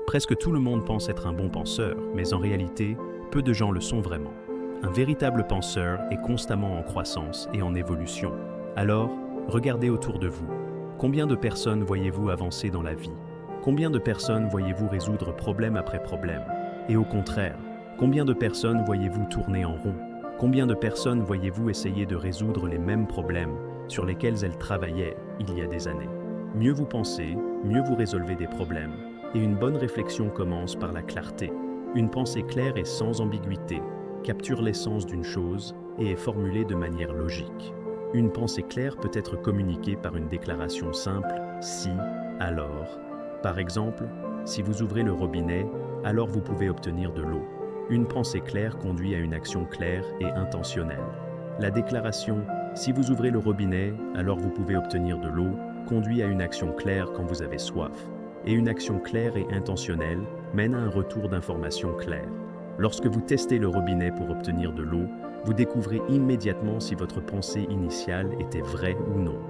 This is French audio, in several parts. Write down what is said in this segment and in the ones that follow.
Presque tout le monde pense être un bon penseur, mais en réalité, peu de gens le sont vraiment. Un véritable penseur est constamment en croissance et en évolution. Alors, regardez autour de vous. Combien de personnes voyez-vous avancer dans la vie? Combien de personnes voyez-vous résoudre problème après problème? Et au contraire, combien de personnes voyez-vous tourner en rond? Combien de personnes voyez-vous essayer de résoudre les mêmes problèmes sur lesquels elles travaillaient il y a des années? Mieux vous pensez, mieux vous résolvez des problèmes. Et une bonne réflexion commence par la clarté. Une pensée claire et sans ambiguïté capture l'essence d'une chose et est formulée de manière logique. Une pensée claire peut être communiquée par une déclaration simple « si », « alors ». Par exemple, si vous ouvrez le robinet, alors vous pouvez obtenir de l'eau. Une pensée claire conduit à une action claire et intentionnelle. La déclaration « si vous ouvrez le robinet, alors vous pouvez obtenir de l'eau » conduit à une action claire quand vous avez soif. Et une action claire et intentionnelle mène à un retour d'information clair. Lorsque vous testez le robinet pour obtenir de l'eau, vous découvrez immédiatement si votre pensée initiale était vraie ou non.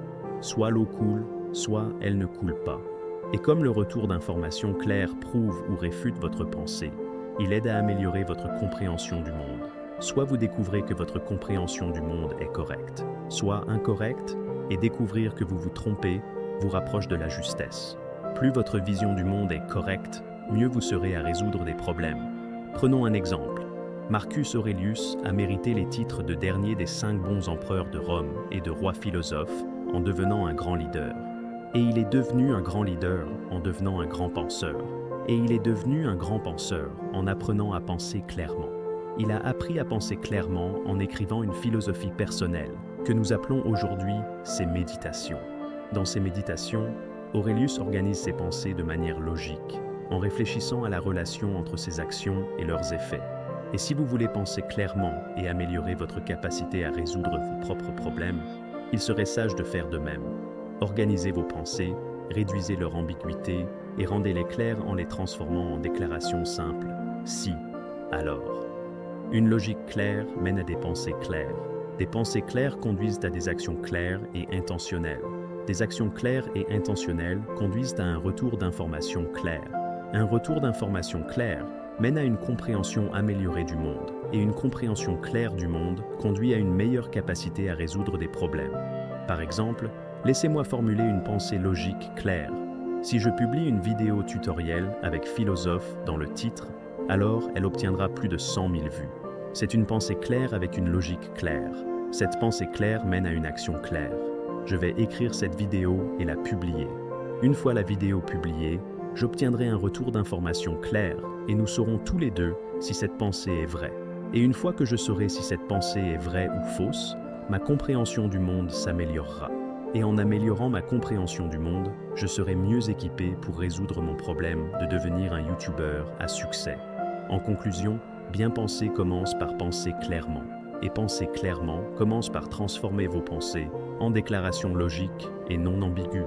Soit l'eau coule, soit elle ne coule pas. Et comme le retour d'information claire prouve ou réfute votre pensée, il aide à améliorer votre compréhension du monde. Soit vous découvrez que votre compréhension du monde est correcte, soit incorrecte, et découvrir que vous vous trompez vous rapproche de la justesse. Plus votre vision du monde est correcte, mieux vous serez à résoudre des problèmes. Prenons un exemple. Marcus Aurelius a mérité les titres de dernier des 5 bons empereurs de Rome et de roi philosophe en devenant un grand leader. Et il est devenu un grand leader en devenant un grand penseur. Et il est devenu un grand penseur en apprenant à penser clairement. Il a appris à penser clairement en écrivant une philosophie personnelle que nous appelons aujourd'hui ses méditations. Dans ces méditations, Aurelius organise ses pensées de manière logique, en réfléchissant à la relation entre ses actions et leurs effets. Et si vous voulez penser clairement et améliorer votre capacité à résoudre vos propres problèmes, il serait sage de faire de même. Organisez vos pensées, réduisez leur ambiguïté et rendez-les claires en les transformant en déclarations simples. Si, alors. Une logique claire mène à des pensées claires. Des pensées claires conduisent à des actions claires et intentionnelles. Des actions claires et intentionnelles conduisent à un retour d'information clair. Un retour d'information clair mène à une compréhension améliorée du monde, et une compréhension claire du monde conduit à une meilleure capacité à résoudre des problèmes. Par exemple, laissez-moi formuler une pensée logique claire. Si je publie une vidéo tutoriel avec philosophe dans le titre, alors elle obtiendra plus de 100 000 vues. C'est une pensée claire avec une logique claire. Cette pensée claire mène à une action claire. Je vais écrire cette vidéo et la publier. Une fois la vidéo publiée, j'obtiendrai un retour d'information clair et nous saurons tous les deux si cette pensée est vraie. Et une fois que je saurai si cette pensée est vraie ou fausse, ma compréhension du monde s'améliorera. Et en améliorant ma compréhension du monde, je serai mieux équipé pour résoudre mon problème de devenir un YouTuber à succès. En conclusion, bien penser commence par penser clairement. Et penser clairement commence par transformer vos pensées en déclarations logiques et non ambiguës.